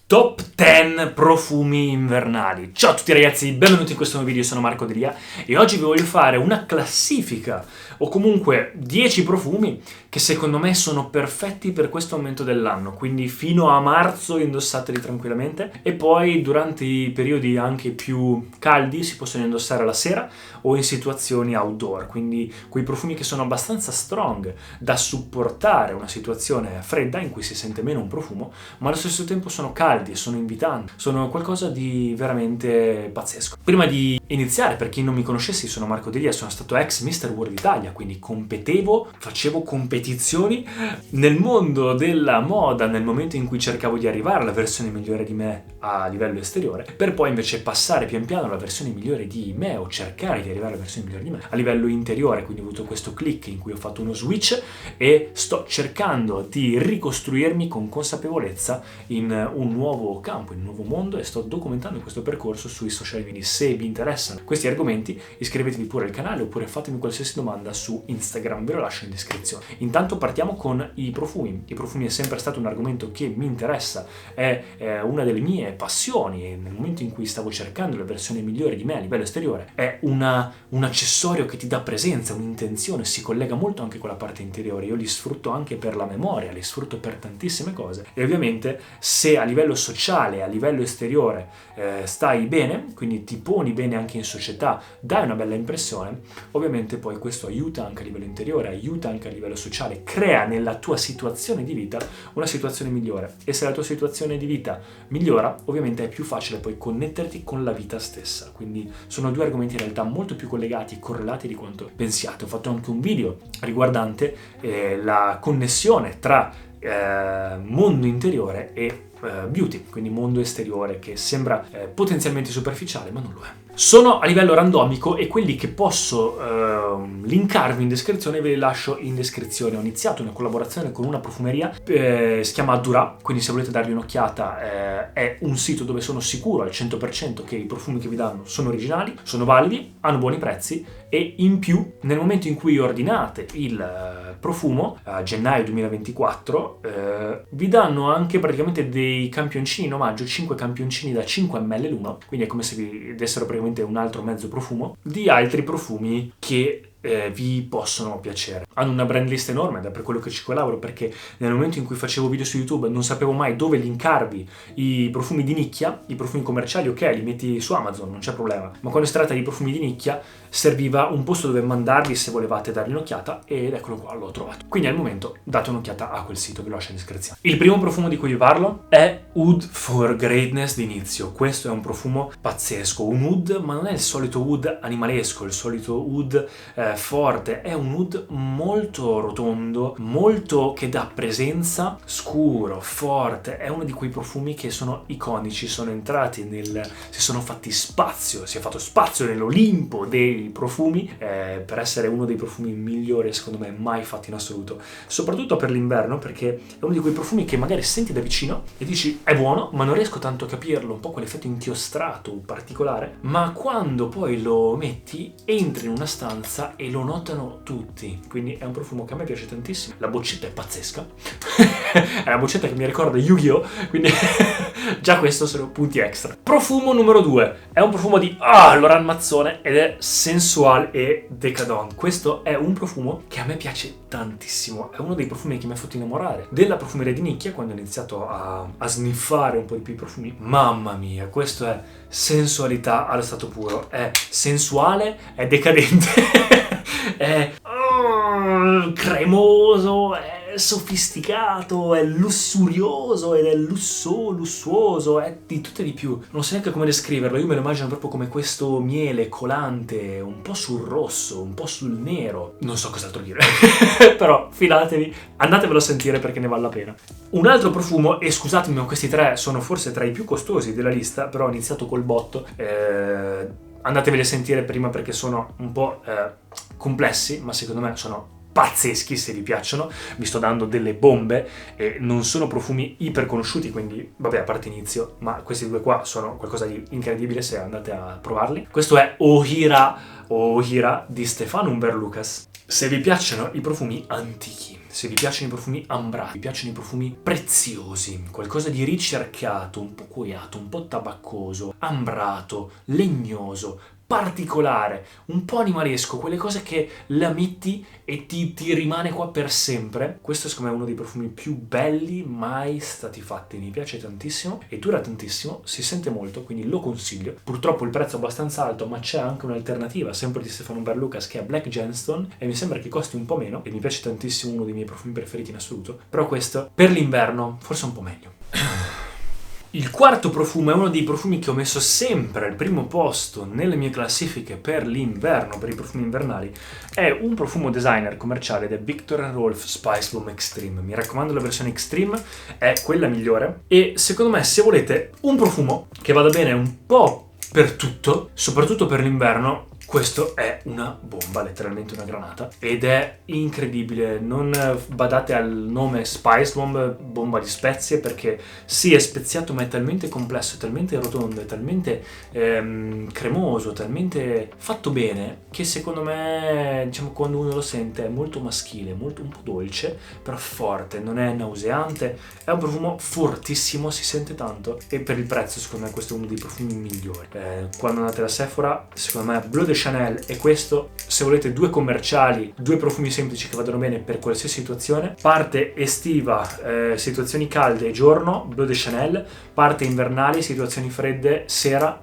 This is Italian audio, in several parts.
Top 10 profumi invernali. Ciao a tutti ragazzi, benvenuti in questo nuovo video, sono Marco Delia e oggi vi voglio fare una classifica o comunque 10 profumi che secondo me sono perfetti per questo momento dell'anno, quindi fino a marzo indossateli tranquillamente e poi durante i periodi anche più caldi si possono indossare la sera o in situazioni outdoor, quindi quei profumi che sono abbastanza strong da supportare una situazione fredda in cui si sente meno un profumo, ma allo stesso tempo sono caldi, sono invitanti, sono qualcosa di veramente pazzesco. Prima di iniziare, per chi non mi conoscesse, sono Marco Delia, sono stato ex Mr. World Italia, quindi facevo competizioni nel mondo della moda nel momento in cui cercavo di arrivare alla versione migliore di me a livello esteriore, per poi invece passare pian piano alla versione migliore di me o cercare di arrivare alla versione migliore di me a livello interiore, quindi ho avuto questo click in cui ho fatto uno switch e sto cercando di ricostruirmi con consapevolezza in un nuovo campo, in un nuovo mondo e sto documentando questo percorso sui social media. Se vi interessano questi argomenti iscrivetevi pure al canale oppure fatemi qualsiasi domanda su Instagram, ve lo lascio in descrizione. Intanto partiamo con i profumi. I profumi è sempre stato un argomento che mi interessa, è una delle mie passioni e nel momento in cui stavo cercando la versione migliore di me a livello esteriore è un accessorio che ti dà presenza, un'intenzione, si collega molto anche con la parte interiore. Io li sfrutto anche per la memoria, li sfrutto per tantissime cose e ovviamente se a livello sociale, a livello esteriore stai bene, quindi ti poni bene anche in società, dai una bella impressione, ovviamente poi questo aiuta anche a livello interiore, aiuta anche a livello sociale, crea nella tua situazione di vita una situazione migliore e se la tua situazione di vita migliora ovviamente è più facile poi connetterti con la vita stessa, quindi sono due argomenti in realtà molto più collegati e correlati di quanto pensiate. Ho fatto anche un video riguardante la connessione tra mondo interiore e beauty, quindi mondo esteriore che sembra potenzialmente superficiale ma non lo è. Sono a livello randomico e quelli che posso linkarvi in descrizione ve li lascio in descrizione. Ho iniziato una collaborazione con una profumeria, si chiama Addura, quindi se volete dargli un'occhiata è un sito dove sono sicuro al 100% che i profumi che vi danno sono originali, sono validi, hanno buoni prezzi e in più nel momento in cui ordinate il profumo a gennaio 2024 vi danno anche praticamente dei campioncini in omaggio, 5 campioncini da 5 ml l'uno, quindi è come se vi dessero praticamente un altro mezzo profumo di altri profumi che vi possono piacere. Hanno una brand list enorme ed è per quello che ci collaboro, perché nel momento in cui facevo video su YouTube non sapevo mai dove linkarvi i profumi di nicchia. I profumi commerciali ok, li metti su Amazon, non c'è problema, ma quando si tratta di profumi di nicchia serviva un posto dove mandarli se volevate dargli un'occhiata ed eccolo qua, l'ho trovato. Quindi al momento date un'occhiata a quel sito, ve lo lascio in descrizione. Il primo profumo di cui vi parlo è Oud for Greatness di Inizio. Questo è un profumo pazzesco, un oud ma non è il solito oud animalesco, il solito oud forte, è un oud molto rotondo, molto che dà presenza, scuro, forte, è uno di quei profumi che sono iconici, sono entrati si sono fatti spazio, si è fatto spazio nell'Olimpo dei profumi per essere uno dei profumi migliori secondo me mai fatti in assoluto, soprattutto per l'inverno, perché è uno di quei profumi che magari senti da vicino e dici è buono ma non riesco tanto a capirlo, un po' quell'effetto inchiostrato particolare, ma quando poi lo metti entri in una stanza e lo notano tutti, quindi è un profumo che a me piace tantissimo. La boccetta è pazzesca è una boccetta che mi ricorda Yu-Gi-Oh, quindi già questo sono punti extra. Profumo numero 2 è un profumo di Laurent Mazzone ed è sensual e decadent. Questo è un profumo che a me piace tantissimo, è uno dei profumi che mi ha fatto innamorare della profumeria di nicchia quando ho iniziato a sniffare un po' di più i profumi. Mamma mia, questo è sensualità allo stato puro, è sensuale, è decadente è cremoso, è sofisticato, è lussurioso ed è lussuoso, è di tutto e di più. Non so neanche come descriverlo, io me lo immagino proprio come questo miele colante, un po' sul rosso, un po' sul nero, non so cos'altro dire però fidatevi, andatevelo a sentire perché ne vale la pena. Un altro profumo, e scusatemi ma questi tre sono forse tra i più costosi della lista, però ho iniziato col botto, andateveli a sentire prima perché sono un po' complessi, ma secondo me sono pazzeschi se vi piacciono. Vi sto dando delle bombe e non sono profumi iper conosciuti, quindi vabbè, a parte inizio, ma questi due qua sono qualcosa di incredibile se andate a provarli. Questo è Ohira di Stefano Humber Lucas. Se vi piacciono i profumi antichi, se vi piacciono i profumi ambrati, vi piacciono i profumi preziosi, qualcosa di ricercato, un po' curiato, un po' tabaccoso, ambrato, legnoso, particolare, un po' animalesco, quelle cose che la metti e ti rimane qua per sempre. Questo secondo me è uno dei profumi più belli mai stati fatti, mi piace tantissimo e dura tantissimo, si sente molto, quindi lo consiglio. Purtroppo il prezzo è abbastanza alto, ma c'è anche un'alternativa, sempre di Stefano Humber Lucas, che è Black Gemstone, e mi sembra che costi un po' meno, e mi piace tantissimo, uno dei miei profumi preferiti in assoluto, però questo per l'inverno forse un po' meglio. Il quarto profumo è uno dei profumi che ho messo sempre al primo posto nelle mie classifiche per l'inverno, per i profumi invernali. È un profumo designer commerciale ed è Viktor & Rolf Spice Bomb Extreme. Mi raccomando, la versione Extreme è quella migliore e secondo me, se volete un profumo che vada bene un po' per tutto, soprattutto per l'inverno, questo è una bomba, letteralmente una granata, ed è incredibile. Non badate al nome Spice Bomb, bomba di spezie, perché sì, è speziato, ma è talmente complesso, è talmente rotondo, è talmente cremoso, talmente fatto bene, che secondo me, diciamo, quando uno lo sente è molto maschile, molto, un po' dolce, però forte, non è nauseante, è un profumo fortissimo, si sente tanto, e per il prezzo secondo me questo è uno dei profumi migliori. Quando andate alla Sephora, secondo me Bleu de Chanel e questo, se volete due commerciali, due profumi semplici che vadano bene per qualsiasi situazione, parte estiva, situazioni calde, giorno, Bleu de Chanel, parte invernali, situazioni fredde, sera,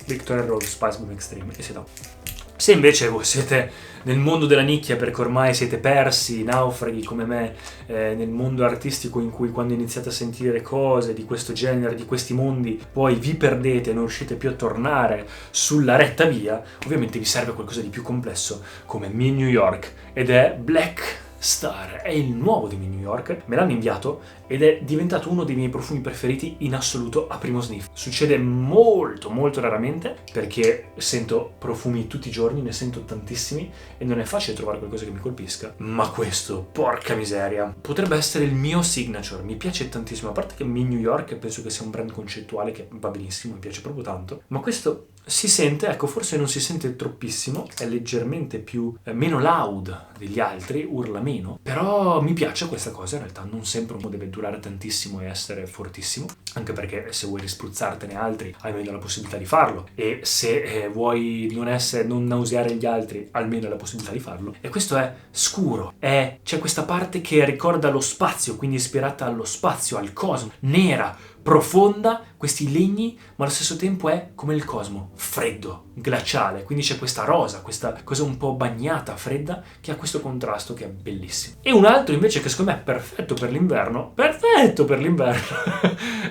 Viktor & Rolf Spice Bomb Extreme, e siete. Se invece voi siete nel mondo della nicchia, perché ormai siete persi, naufraghi come me, nel mondo artistico, in cui quando iniziate a sentire cose di questo genere, di questi mondi, poi vi perdete e non riuscite più a tornare sulla retta via, ovviamente vi serve qualcosa di più complesso come Me New York, ed è Black Star, è il nuovo di Me New York, me l'hanno inviato ed è diventato uno dei miei profumi preferiti in assoluto a primo sniff. Succede molto raramente, perché sento profumi tutti i giorni, ne sento tantissimi e non è facile trovare qualcosa che mi colpisca, ma questo, porca miseria, potrebbe essere il mio signature. Mi piace tantissimo, a parte che Me New York penso che sia un brand concettuale che va benissimo, mi piace proprio tanto, ma questo si sente, ecco, forse non si sente troppissimo, è leggermente più meno loud degli altri, urla meno, però mi piace questa cosa. In realtà non sempre uno deve durare tantissimo e essere fortissimo, anche perché se vuoi rispruzzartene altri hai almeno la possibilità di farlo, e se vuoi non nauseare gli altri almeno la possibilità di farlo. E questo è scuro, c'è questa parte che ricorda lo spazio, quindi ispirata allo spazio, al cosmo, nera, profonda, questi legni, ma allo stesso tempo è come il cosmo, freddo, glaciale, quindi c'è questa rosa, questa cosa un po' bagnata, fredda, che ha questo contrasto che è bellissimo. E un altro invece che secondo me è perfetto per l'inverno,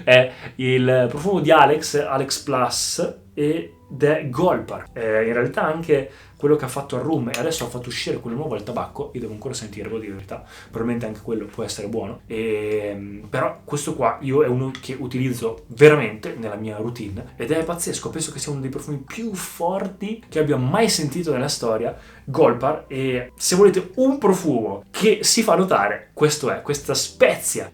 è il profumo di Alex Plus, ed è Golpar. In realtà anche quello che ha fatto al rum e adesso ha fatto uscire quello nuovo al tabacco, io devo ancora sentirlo, di verità, probabilmente anche quello può essere buono, però questo qua io è uno che utilizzo veramente nella mia routine ed è pazzesco. Penso che sia uno dei profumi più forti che abbia mai sentito nella storia, Golpar, e se volete un profumo che si fa notare, questo è, questa spezia,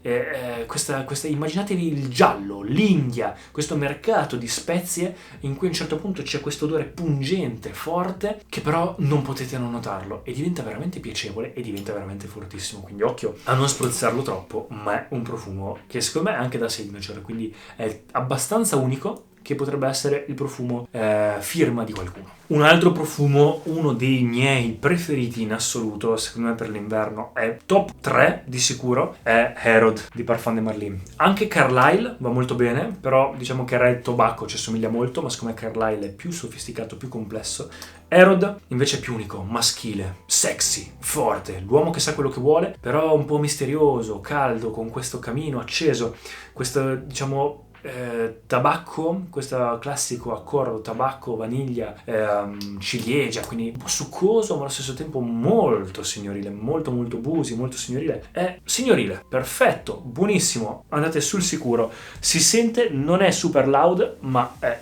questa immaginatevi il giallo, l'India, questo mercato di spezie in cui a un certo punto c'è questo odore pungente, forte, che però non potete non notarlo, e diventa veramente piacevole e diventa veramente fortissimo, quindi occhio a non spruzzarlo troppo, ma è un profumo che secondo me è anche da signature, quindi è abbastanza unico, che potrebbe essere il profumo firma di qualcuno. Un altro profumo, uno dei miei preferiti in assoluto, secondo me per l'inverno, è top 3 di sicuro, è Herod di Parfum de Marly. Anche Carlyle va molto bene, però diciamo che Red Tobacco ci assomiglia molto, ma secondo me Carlyle è più sofisticato, più complesso. Herod invece è più unico, maschile, sexy, forte, l'uomo che sa quello che vuole, però un po' misterioso, caldo, con questo camino acceso, questo, diciamo, tabacco, questo classico accordo tabacco, vaniglia, ciliegia, quindi un po' succoso ma allo stesso tempo molto signorile, molto busi, molto signorile. È signorile, perfetto, buonissimo, andate sul sicuro, si sente, non è super loud ma è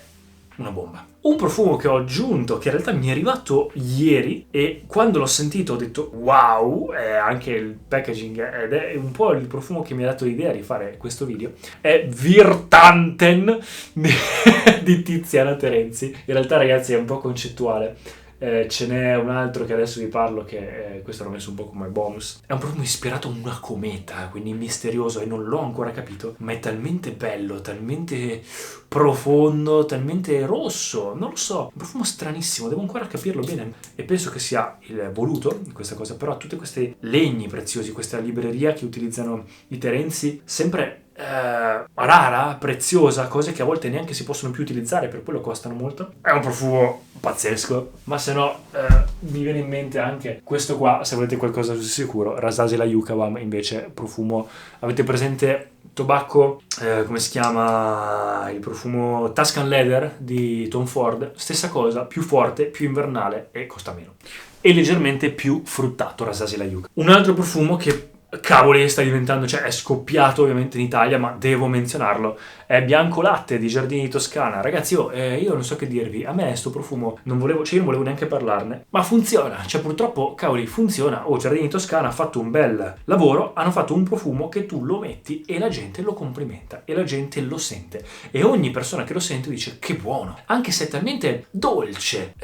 una bomba. Un profumo che ho aggiunto, che in realtà mi è arrivato ieri e quando l'ho sentito ho detto wow, anche il packaging ed è un po' il profumo che mi ha dato l'idea di fare questo video, è Virtanten di Tiziana Terenzi. In realtà ragazzi è un po' concettuale. Ce n'è un altro che adesso vi parlo che questo l'ho messo un po' come bonus. È un profumo ispirato a una cometa, quindi misterioso e non l'ho ancora capito, ma è talmente bello, talmente profondo, talmente rosso, non lo so, un profumo stranissimo, devo ancora capirlo bene e penso che sia il voluto in questa cosa, però tutti questi legni preziosi, questa libreria che utilizzano i Terenzi, sempre rara, preziosa, cose che a volte neanche si possono più utilizzare, per quello costano molto. È un profumo pazzesco, ma se no mi viene in mente anche questo qua, se volete qualcosa sul sicuro, Rasasi la Yukavam, invece profumo, avete presente Tobacco, come si chiama, il profumo Tuscan Leather di Tom Ford, stessa cosa, più forte, più invernale e costa meno. E leggermente più fruttato, Rasasi la Yuka. Un altro profumo che cavoli sta diventando, cioè è scoppiato ovviamente in Italia, ma devo menzionarlo, è Bianco Latte di Giardini di Toscana. Ragazzi, io non so che dirvi, a me sto profumo io non volevo neanche parlarne, ma funziona, cioè purtroppo cavoli funziona. Giardini di Toscana ha fatto un bel lavoro, hanno fatto un profumo che tu lo metti e la gente lo complimenta e la gente lo sente e ogni persona che lo sente dice che buono, anche se è talmente dolce,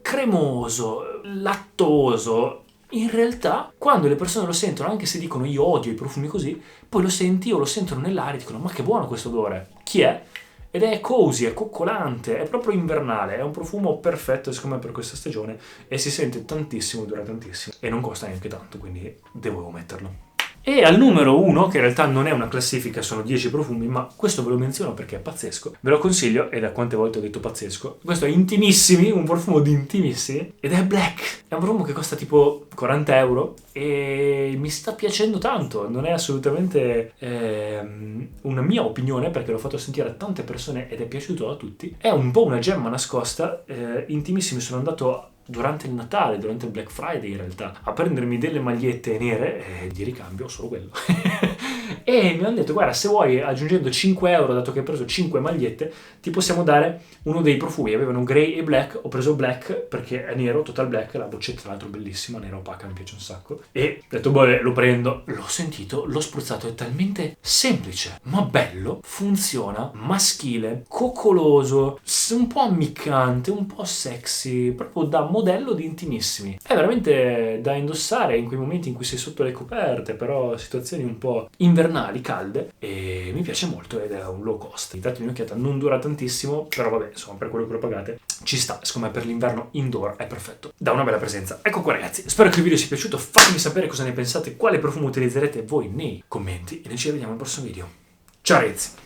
cremoso, lattoso. In realtà, quando le persone lo sentono, anche se dicono io odio i profumi così, poi lo senti o lo sentono nell'aria e dicono ma che buono questo odore, chi è? Ed è cozy, è coccolante, è proprio invernale, è un profumo perfetto secondo me per questa stagione e si sente tantissimo, dura tantissimo e non costa neanche tanto, quindi devo metterlo. E al numero 1, che in realtà non è una classifica, sono 10 profumi, ma questo ve lo menziono perché è pazzesco. Ve lo consiglio, e da quante volte ho detto pazzesco. Questo è Intimissimi, un profumo di Intimissimi, ed è Black. È un profumo che costa tipo 40 euro e mi sta piacendo tanto. Non è assolutamente una mia opinione, perché l'ho fatto sentire a tante persone ed è piaciuto a tutti. È un po' una gemma nascosta. Intimissimi sono andato durante il Natale, durante il Black Friday in realtà, a prendermi delle magliette nere di ricambio, solo quello. E mi hanno detto guarda, se vuoi aggiungendo 5 euro, dato che hai preso 5 magliette, ti possiamo dare uno dei profumi. Avevano grey e black, ho preso black perché è nero, total black, la boccetta tra l'altro bellissima, nera opaca, mi piace un sacco. E ho detto boh, lo prendo, l'ho sentito, l'ho spruzzato, è talmente semplice ma bello, funziona, maschile, coccoloso, un po' ammiccante, un po' sexy, proprio da modello di Intimissimi. È veramente da indossare in quei momenti in cui sei sotto le coperte, però situazioni un po' invernali, calde, e mi piace molto ed è un low cost. Date un'occhiata, non dura tantissimo, però vabbè, insomma, per quello che lo pagate ci sta, secondo me per l'inverno indoor è perfetto. Da una bella presenza. Ecco qua ragazzi, spero che il video sia piaciuto, fatemi sapere cosa ne pensate, quale profumo utilizzerete voi nei commenti e noi ci vediamo al prossimo video. Ciao ragazzi!